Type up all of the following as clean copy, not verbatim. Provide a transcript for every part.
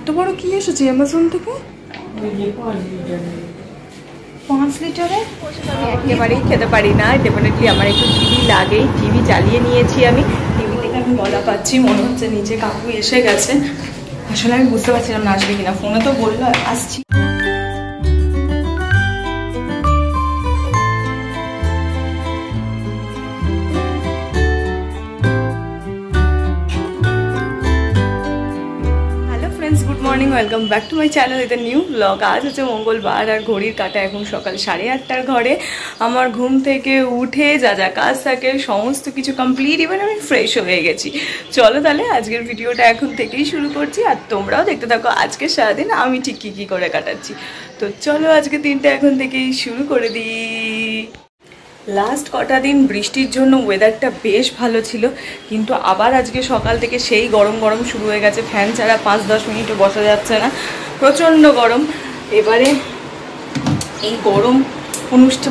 এত বড় কি এসেছে অ্যামাজন থেকে? 5 লিটারে? আমি একেবারেই খেতে পারি না, ডেফিনেটলি আমার একটু টিভি লাগেই। টিভি চালিয়ে নিয়েছি আমি, টিভি থেকে আমি গলা পাচ্ছি, মনে হচ্ছে নিচে কাকু এসে গেছে। আসলে আমি বুঝতে পারছিলাম না আসবে কিনা, ফোনে তো বললো আসছি। Good morning, welcome back to my channel, এটা নিউ ব্লগ। আজ হচ্ছে মঙ্গলবার আর ঘড়ির কাঁটা এখন সকাল 8:30টার ঘরে। আমার ঘুম থেকে উঠে যা যা কাজ থাকে সমস্ত কিছু কমপ্লিট, ইভেন আমি ফ্রেশ হয়ে গেছি। চলো তাহলে আজকের ভিডিওটা এখন থেকেই শুরু করছি, আর তোমরাও দেখতে থাকো আজকে সারাদিন আমি ঠিক কী করে কাটাচ্ছি। তো চলো আজকে দিনটা এখন থেকেই শুরু করে দিই। লাস্ট কটা দিন বৃষ্টির জন্য ওয়েদারটা বেশ ভালো ছিল, কিন্তু আবার আজকে সকাল থেকে সেই গরম গরম শুরু হয়ে গেছে। ফ্যান ছাড়া 5-10 মিনিটও বসা যাচ্ছে না, প্রচণ্ড গরম। এবারে এই গরম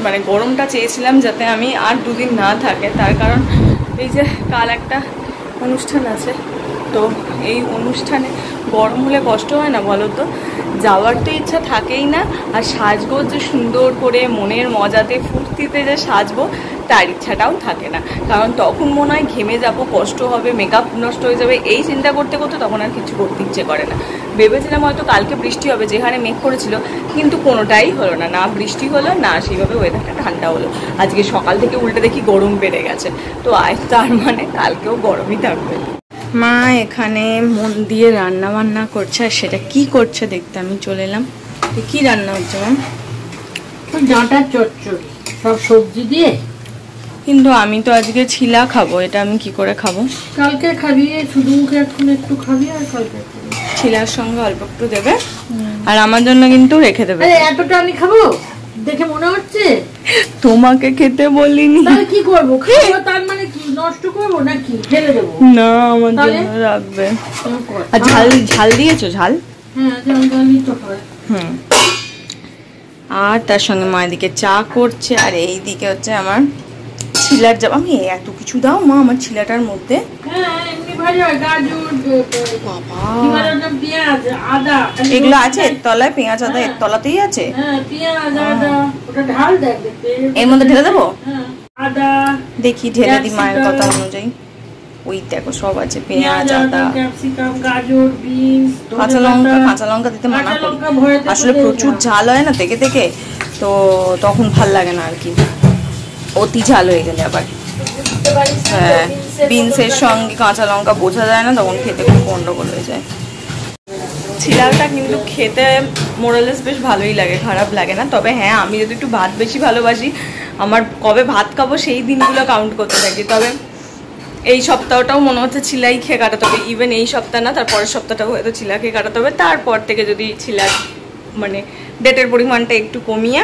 মানে গরমটা চেয়েছিলাম যাতে আমি আর 2 দিন না থাকে, তার কারণ এই যে কাল একটা অনুষ্ঠান আছে, তো এই অনুষ্ঠানে গরম হলে কষ্ট হয় না বলো তো? যাওয়ার তো ইচ্ছা থাকেই না, আর সাজবো যে সুন্দর করে মনের মজাতে ফুর্তিতে যে সাজবো তার ইচ্ছাটাও থাকে না, কারণ তখন মনে হয় ঘেমে যাবো, কষ্ট হবে, মেকআপ নষ্ট হয়ে যাবে, এই চিন্তা করতে করতে তখন আর কিছু করতে ইচ্ছে করে না। ভেবেছিলাম হয়তো কালকে বৃষ্টি হবে, যেখানে মেঘ করেছিল, কিন্তু কোনোটাই হলো না, না বৃষ্টি হলো না সেইভাবে ওয়েদারটা ঠান্ডা হলো। আজকে সকাল থেকে উল্টে দেখি গরম বেড়ে গেছে, তো আজ তার মানে কালকেও গরমই থাকবে। মা এখানে মন দিয়ে রান্না বান্না করছে, আর সেটা কি করছে দেখতে আমি চলে এলাম। কি রান্না হচ্ছে মা? ডাঁটার চচ্চড়ি, সব সবজি দিয়ে। কিন্তু আমি তো আজকে ছিলা খাবো, এটা আমি কি করে খাবো? কালকে খাবি, শুধু মুখে এখন একটু খাবি, আর কালকে ছিলার সঙ্গে অল্প একটু দেবে, আর আমার জন্য কিন্তু রেখে দেবে। এতটা আমি খাবো দেখে মনে হচ্ছে? তোমাকে খেতে বলিনি। তাহলে কি করবো? খাবো, তার মানে কি নষ্ট করবো নাকি ফেলে দেবো? না, আমার জন্য রাখবে। আর ঝাল ঝাল দিয়েছো? ঝাল? হ্যাঁ, ঝালই তো হয়। আর তার সঙ্গে মা এদিকে চা করছে, আর এই দিকে হচ্ছে আমার ছিলার যাব। আমি এত কিছু দাও মা আমার ছিলাটার মধ্যে? এগুলো আছে এর তলায়? পেঁয়াজ আদা এর তলাতেই আছে? এর মধ্যে ঢেলে দেবো? দেখি ঢেলে দিই মায়ের কথা অনুযায়ী। ওই দেখো সব আছে, পেঁয়াজ, আদা, ক্যাপসিকাম, গাজর, বিনস, কাঁচা লঙ্কা দিতে মানা করি, আসলে প্রচুর ঝাল হয় না থেকে থেকে, তো তখন ভাল লাগে না আর কি, অতি ঝাল হয়ে গেলে আবার। হ্যাঁ, বিনসের সঙ্গে কাঁচা লঙ্কা বোঝা যায় না, তখন খেতে খুব গন্ডগোল হয়ে যায়। ছিলাটা কিন্তু খেতে মোরালেস বেশ ভালোই লাগে, খারাপ লাগে না। তবে হ্যাঁ, আমি যদি একটু ভাত বেশি ভালোবাসি, আমার কবে ভাত খাবো সেই দিনগুলো কাউন্ট করতে থাকি। তবে এই সপ্তাহটাও মনে হচ্ছে ছিলাই খেয়ে কাটাতে হবে, ইভেন এই সপ্তাহ না, তারপরের সপ্তাহটাও হয়তো ছিলা খেয়ে কাটাতে হবে। তারপর থেকে যদি ছিলার মানে ডেটের পরিমাণটা একটু কমিয়ে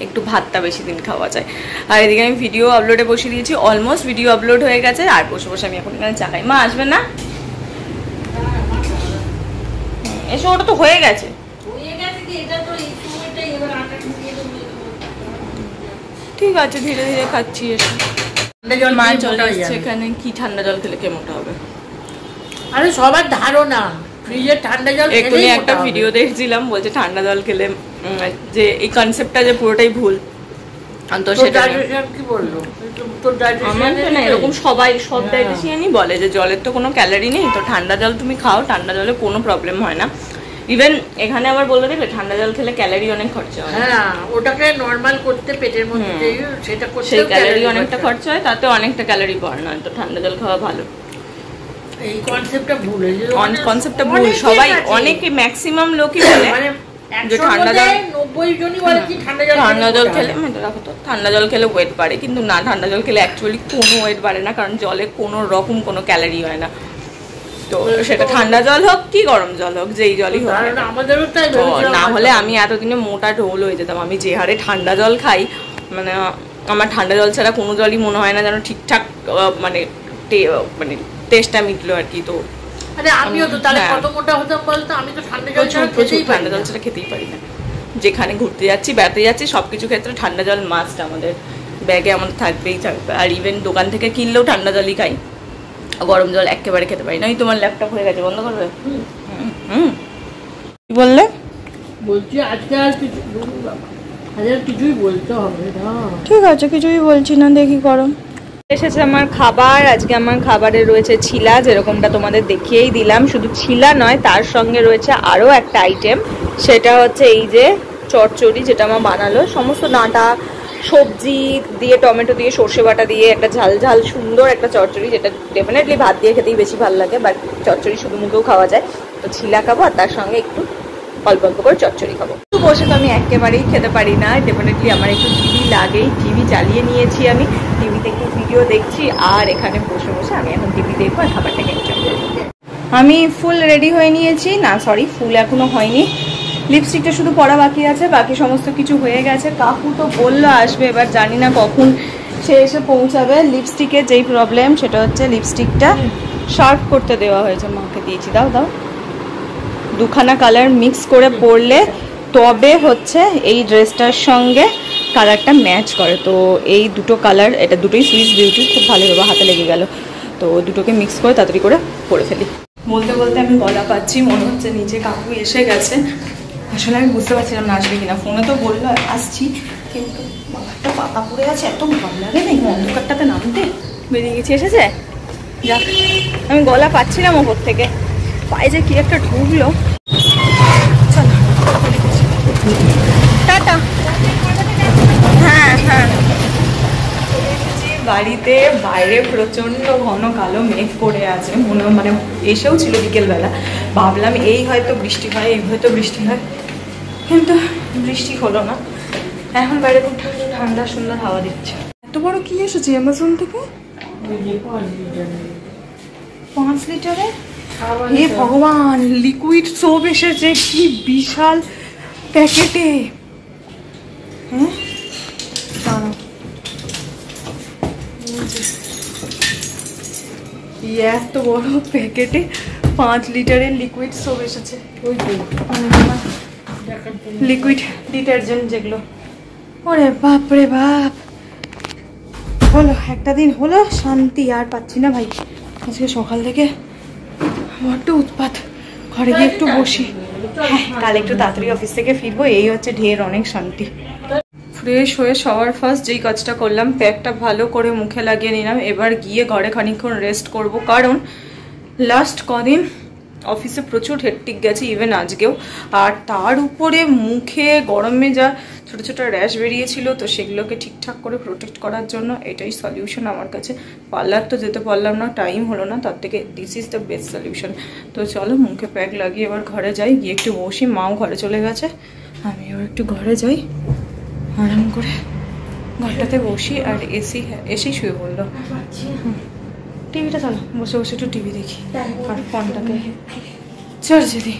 একটু ভাতটা বেশি দিন খাওয়া যায়। আর এদিকে আমি ভিডিও আপলোডে বসিয়ে দিয়েছি, অলমোস্ট ভিডিও আপলোড হয়ে গেছে, আর বসে বসে আমি এখন এখানে চা খাই। মা আসবে না? এসো, ওটা তো হয়ে গেছে। ঠিক আছে, ধীরে ধীরে খাচ্ছি। এসো। মা চলে এসছে এখানে। কি ঠান্ডা জল খেলে কে মোটা হবে? আরে সবার ধারণা ফ্রিজের ঠান্ডা জল খেলে। এক্ষুনি একটা ভিডিও দেখছিলাম, বলছে ঠান্ডা জল খেলে, যে এই কনসেপ্টটা যে পুরোটাই ভুল। তো সেটা কি বললো? আমার তো না, এরকম সবাই সব ডায়েটিশিয়ানই বলে যে জলের তো কোনো ক্যালোরি নেই, তো ঠান্ডা জল তুমি খাও, ঠান্ডা জলে কোনো প্রবলেম হয় না। ইভেন এখানে আবার বলে দেখবে ঠান্ডা জল খেলে ক্যালোরি অনেক খরচা হয়। হ্যাঁ, ওটাকে নরমাল করতে পেটের মধ্যে সেটা করতে সেই ক্যালোরি অনেকটা খরচা হয়, তাতে অনেকটা ক্যালোরি বার্ন হয়, তো ঠান্ডা জল খাওয়া ভালো। এই কনসেপ্টটা ভুল, কনসেপ্টটা ভুল। সবাই অনেকে ম্যাক্সিমাম লোকই বলে যে ঠান্ডা জল, 90 জনই বলে কি ঠান্ডা জল খেলে, রাখো তো, ঠান্ডা জল খেলে ওয়েট বাড়ে, কিন্তু না, ঠান্ডা জল খেলে অ্যাকচুয়ালি কোনো ওয়েট বাড়ে না, কারণ জলে কোনো রকম কোনো ক্যালোরি হয় না। তো সেটা ঠান্ডা জল হোক কি গরম জল হোক, যেই জলই হোক, না হলে আমি এতদিনে মোটা ঢোল হয়ে যেতাম। আমি যে হারে ঠান্ডা জল খাই, মানে আমার ঠান্ডা জল ছাড়া কোনো জলই মনে হয় না যেন ঠিকঠাক মানে টেস্টটা মিটলো আর কি। তো আমিও তো তাহলে কত মোটা হতাম বলতো? আমি তো ঠান্ডা জল ছাড়া খেতেই পারি না। যেখানে ঘুরতে যাচ্ছি, বেড়াতে যাচ্ছি, সবকিছু ক্ষেত্রে ঠান্ডা জল মাস্ট, আমাদের ব্যাগে আমাদের থাকবেই থাকবে। আর ইভেন দোকান থেকে কিনলেও ঠান্ডা জলই খাই, গরম জল একেবারে খেতে পারি না। তোমার ল্যাপটপ হয়ে গেছে, বন্ধ করবে? বললে? বলছি আজকে আর কিছু কিছুই বলতে হবে না। ঠিক আছে, কিছুই বলছি না, দেখি করো। এসেছে আমার খাবার। আজকে আমার খাবারে রয়েছে ছিলা, যেরকমটা তোমাদের দেখিয়েই দিলাম। শুধু ছিলা নয়, তার সঙ্গে রয়েছে আরও একটা আইটেম, সেটা হচ্ছে এই যে চচ্চড়ি, যেটা আমার বানালো। সমস্ত ডাঁটা সবজি দিয়ে, টমেটো দিয়ে, সর্ষে বাটা দিয়ে একটা ঝাল ঝাল সুন্দর একটা চচ্চড়ি, যেটা ডেফিনেটলি ভাত দিয়ে খেতেই বেশি ভালো লাগে, বাট চচ্চড়ি শুধু মুখেও খাওয়া যায়। তো ছিলা খাবো, আর তার সঙ্গে একটু অল্প অল্প করে চচ্চড়ি খাবো। একটু বসে তো আমি একেবারেই খেতে পারি না, ডেফিনেটলি আমার একটু টিভি লাগেই। টিভি চালিয়ে নিয়েছি আমি, টিভিতে একটু ভিডিও দেখছি, আর এখানে বসে বসে আমি এখন টিভি দেখবো আর খাবারটাকে এনজয় করবো। আমি ফুল রেডি হয়ে নিয়েছি, না সরি, ফুল এখনো হয়নি। লিপস্টিকটা শুধু পরা বাকি আছে, বাকি সমস্ত কিছু হয়ে গেছে। কাকু তো বললো আসবে, এবার জানি না কখন সে এসে পৌঁছাবে। লিপস্টিকের যেই প্রবলেম, সেটা হচ্ছে লিপস্টিকটা শার্প করতে দেওয়া হয়েছে, মাকে দিয়েছি। দাও দাও, দুখানা কালার মিক্স করে পরলে তবে হচ্ছে এই ড্রেসটার সঙ্গে কালারটা ম্যাচ করে। তো এই দুটো কালার, এটা দুটোই সুইস বিউটি, খুব ভালোভাবে হাতে লেগে গেল। তো দুটোকে মিক্স করে তাড়াতাড়ি করে পরে ফেলি। বলতে বলতে আমি গলা পাচ্ছি, মনে হচ্ছে নিচে কাকু এসে গেছে। আসলে আমি বুঝতে পারছিলাম না আসবে কিনা, ফোনে তো বললো আসছি, কিন্তু মাথাটা পাতা পড়ে আছে, এত ভালো লাগে না এই অন্ধকারটাতে নামতে। বেরিয়ে গেছি, এসেছে। যাক, আমি গলা পাচ্ছিলাম ওপর থেকে, পায়ে যে কি একটা ঢুকলো। চলো টাটা। হ্যাঁ হ্যাঁ, বাড়িতে বাইরে প্রচন্ড ঘন কালো মেঘ করে আছে, মানে এসেও ছিল বিকেলবেলা। ভাবলাম এই হয়তো বৃষ্টি হয়, এই হয়তো বৃষ্টি হয়, কিন্তু বৃষ্টি হলো না। এখন বাইরে খুব ঠান্ডা সুন্দর হাওয়া দিচ্ছে। এত বড় কি এসেছে অ্যামাজন থেকে? 5 লিটারে? হে ভগবান, লিকুইড সোপ এসেছে, কি বিশাল প্যাকেটে। হ্যাঁ, এত বড় প্যাকেটে 5 লিটারের লিকুইড সোপ এসেছে। লিকুইড ডিটারজেন্ট যেগুলো। ওরে বাপ রে বাপ, হলো একটা দিন, হলো শান্তি। আর পাচ্ছি না ভাই, আজকে সকাল থেকে বড্ড উৎপাত। ঘরে গিয়ে একটু বসি, হ্যাঁ কাল একটু তাড়াতাড়ি অফিস থেকে ফিরবো, এই হচ্ছে ঢের অনেক শান্তি। ফ্রেশ হয়ে সবার ফার্স্ট যেই কাজটা করলাম, প্যাকটা ভালো করে মুখে লাগিয়ে নিলাম। এবার গিয়ে ঘরে খানিকক্ষণ রেস্ট করব, কারণ লাস্ট কদিন অফিসে প্রচুর হেক্টিক গেছে, ইভেন আজকেও। আর তার উপরে মুখে গরমে যা ছোটো ছোটো র্যাশ বেরিয়েছিল, তো সেগুলোকে ঠিকঠাক করে প্রোটেক্ট করার জন্য এটাই সলিউশন আমার কাছে। পার্লার তো যেতে পারলাম না, টাইম হলো না, তার থেকে this is the best solution. তো চলো মুখে প্যাক লাগিয়ে এবার ঘরে যাই, গিয়ে একটু বসি। মাও ঘরে চলে গেছে, আমি এবার একটু ঘরে যাই, আরাম করে ঘরটাতে বসি। আর এসেই শুয়ে পড়লো। টিভিটা চলো, বসে বসে একটু টিভি দেখি, আর ফোনটাকে চার্জে দিই।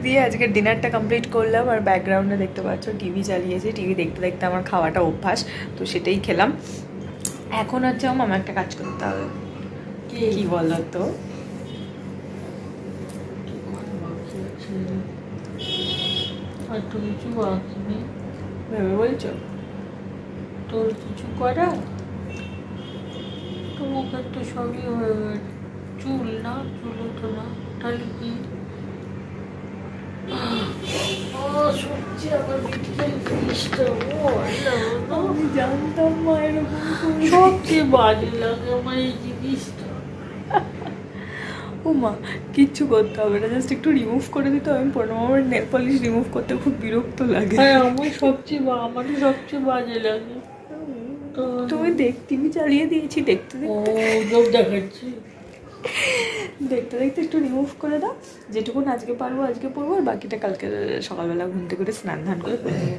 দিয়ে আজকে ডিনারটা কমপ্লিট করলাম, আর ব্যাকগ্রাউন্ডে দেখতে পাচ্ছ টিভি চালিয়েছি। টিভি দেখতে দেখতে আমার খাওয়াটা অভ্যাস, তো সেটাই খেলাম। এখন হচ্ছে আমার একটা কাজ করতে হবে, কি বলো তো? ভেবে বলছো তোর কিছু করা? তোমাকে তো সবই হয়ে গেছে। চুল না, চুল তো না, তাহলে কি? আমি জানতাম মা এরকম সবচেয়ে বাজে লাগে আমার এই জিনিসটা। ও মা, কিচ্ছু করতে হবে না, জাস্ট একটু রিমুভ করে দিতে হবে। আমার নেল পলিশ রিমুভ করতে খুব বিরক্ত লাগে। আমারই সবচেয়ে বাজে লাগে। তুমি টিভি চালিয়ে দিয়েছি, দেখতে দেখাচ্ছি, দেখতে দেখতে একটু রিমুভ করে দাও। যেটুকুন আজকে পারবো আজকে পরবো, আর বাকিটা কালকে সকালবেলা ঘুম থেকে করে স্নান ধান করে পরে দেবো।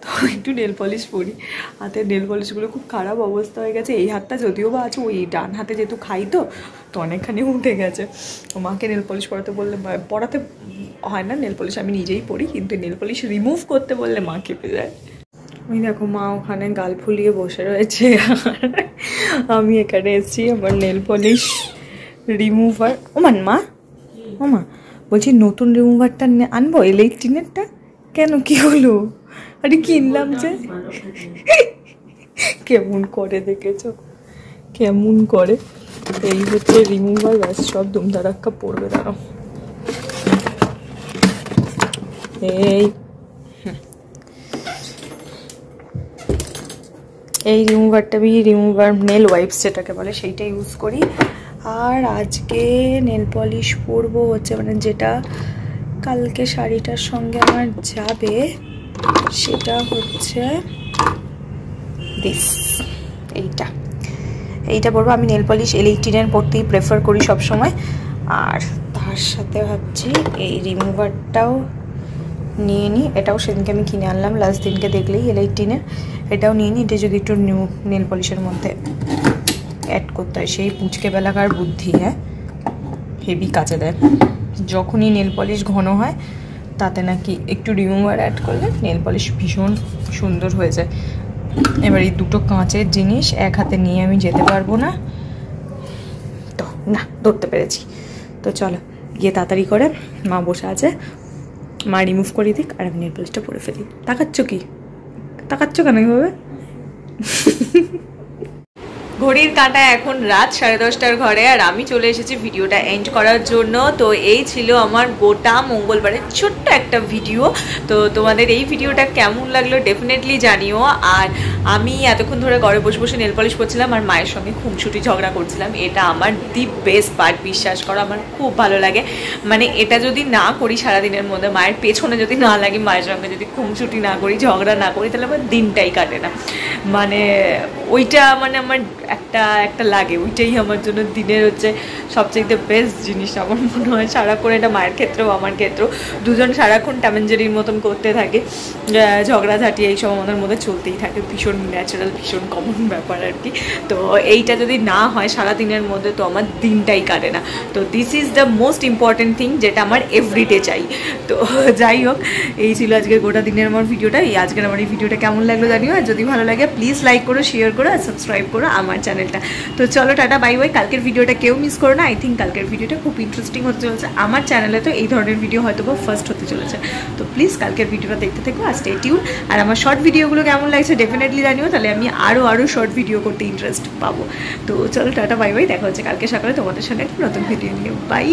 তো একটু নেল পলিশ পরি। হাতের নেল পলিশগুলো খুব খারাপ অবস্থা হয়ে গেছে। এই হাতটা যদিও বা আছে, ওই ডান হাতে যেহেতু খাই তো অনেকখানি উঠে গেছে। মাকে নেল পলিশ পরাতে বললে, পরাতে হয় না, নেল পলিশ আমি নিজেই পরি, কিন্তু নেল পলিশ রিমুভ করতে বললে মা কেঁপে যায়। ওই দেখো মা ওখানে গাল ফুলিয়ে বসে রয়েছে, আর আমি এখানে এসেছি আমার নেল পলিশ রিমুভার। ওমান মা, ও মা বলছি নতুন রিমুভারটা আনবো, ইলেকট্রিনেরটা। কেন, কি হলো? আরে কিনলাম যে, কেমন করে দেখেছো, কেমন করে। এই হচ্ছে রিমুভার, ব্যাস সব দুমদারাক্কা পড়বে। দাঁড়াও, এই রিমুভারটা আমি রিমুভার নেল ওয়াইপস যেটাকে বলে সেইটা ইউজ করি। আর আজকে নেল পলিশ পরবো হচ্ছে মানে যেটা কালকে শাড়িটার সঙ্গে আমার যাবে, সেটা হচ্ছে এইটা পরবো। আমি নেল পলিশ L18 পরতেই প্রেফার করি সব সময়। আর তার সাথে ভাবছি এই রিমুভারটাও নিয়ে নিই, এটাও সেদিনকে আমি কিনে আনলাম লাস্ট দিনকে দেখলেই L18, এটাও নিয়ে নিই। এটা যদি একটু নিউ নেল পলিশের মধ্যে অ্যাড করতে হয়, সেই পুচকে বেলাকার বুদ্ধি, হ্যাঁ হেভি কাজে দেয়। যখনই নেল পলিশ ঘন হয় তাতে নাকি একটু রিমুভার অ্যাড করলে নেল পলিশ ভীষণ সুন্দর হয়ে যায়। এবার এই দুটো কাঁচের জিনিস এক হাতে নিয়ে আমি যেতে পারবো না, তো না ধরতে পেরেছি। তো চলো গিয়ে তাড়াতাড়ি করে, মা বসে আছে, মা রিমুভ করে দিক আর আমি নেল পলিশটা পরে ফেলি। তাকাচ্ছ কেন এইভাবে? ঘড়ির কাঁটা এখন রাত 10:30টার ঘরে, আর আমি চলে এসেছি ভিডিওটা এন্ড করার জন্য। তো এই ছিল আমার গোটা মঙ্গলবারের ছোট্ট একটা ভিডিও। তো তোমাদের এই ভিডিওটা কেমন লাগলো ডেফিনেটলি জানিও। আর আমি এতক্ষণ ধরে ঘরে বসে বসে নেল পলিশ করছিলাম আর মায়ের সঙ্গে খুনসুটি ঝগড়া করছিলাম। এটা আমার দি বেস্ট পার্ট, বিশ্বাস করো আমার খুব ভালো লাগে। মানে এটা যদি না করি সারাদিনের মধ্যে, মায়ের পেছনে যদি না লাগে, মায়ের সঙ্গে যদি খুনসুটি না করি, ঝগড়া না করি, তাহলে আমার দিনটাই কাটে না। মানে ওইটা মানে আমার একটা লাগে, ওইটাই আমার জন্য দিনের হচ্ছে সবচেয়ে বেস্ট জিনিস আমার মনে হয়। সারাক্ষণ এটা মায়ের ক্ষেত্রেও আমার ক্ষেত্রেও দুজন সারাক্ষণ ট্যামেঞ্জেরির মতন করতে থাকে, ঝগড়াঝাটি এইসব আমাদের মধ্যে চলতেই থাকে, ভীষণ ন্যাচারাল ভীষণ কমন ব্যাপার আর কি। তো এইটা যদি না হয় সারাদিনের মধ্যে তো আমার দিনটাই কাটে না। তো this is the most important thing যেটা আমার এভরিডে চাই। তো যাই হোক, এই ছিল আজকে গোটা দিনের আমার ভিডিওটা। এই আজকের আমার এই ভিডিওটা কেমন লাগলো জানিও, আর যদি ভালো লাগে প্লিজ লাইক করো, শেয়ার করো আর সাবস্ক্রাইব করো আমার চ্যানেলটা। তো চলো টাটা বাই বাই। কালকের ভিডিওটা কেউ মিস করো না, আই থিঙ্ক কালকের ভিডিওটা খুব ইন্টারেস্টিং হতে চলেছে। আমার চ্যানেলে তো এই ধরনের ভিডিও হয়তো বা ফার্স্ট হতে চলেছে। তো প্লিজ কালকের ভিডিওটা দেখতে থেকো আর স্টে টিউন। আর আমার শর্ট ভিডিওগুলো কেমন লাগছে ডেফিনেটলি জানিও, তাহলে আমি আরও শর্ট ভিডিও করতে ইন্টারেস্ট পাবো। তো চলো টাটা বাই বাই, দেখা হচ্ছে কালকে সকালে তোমাদের সঙ্গে একটা নতুন ভিডিও নিয়ে। বাই।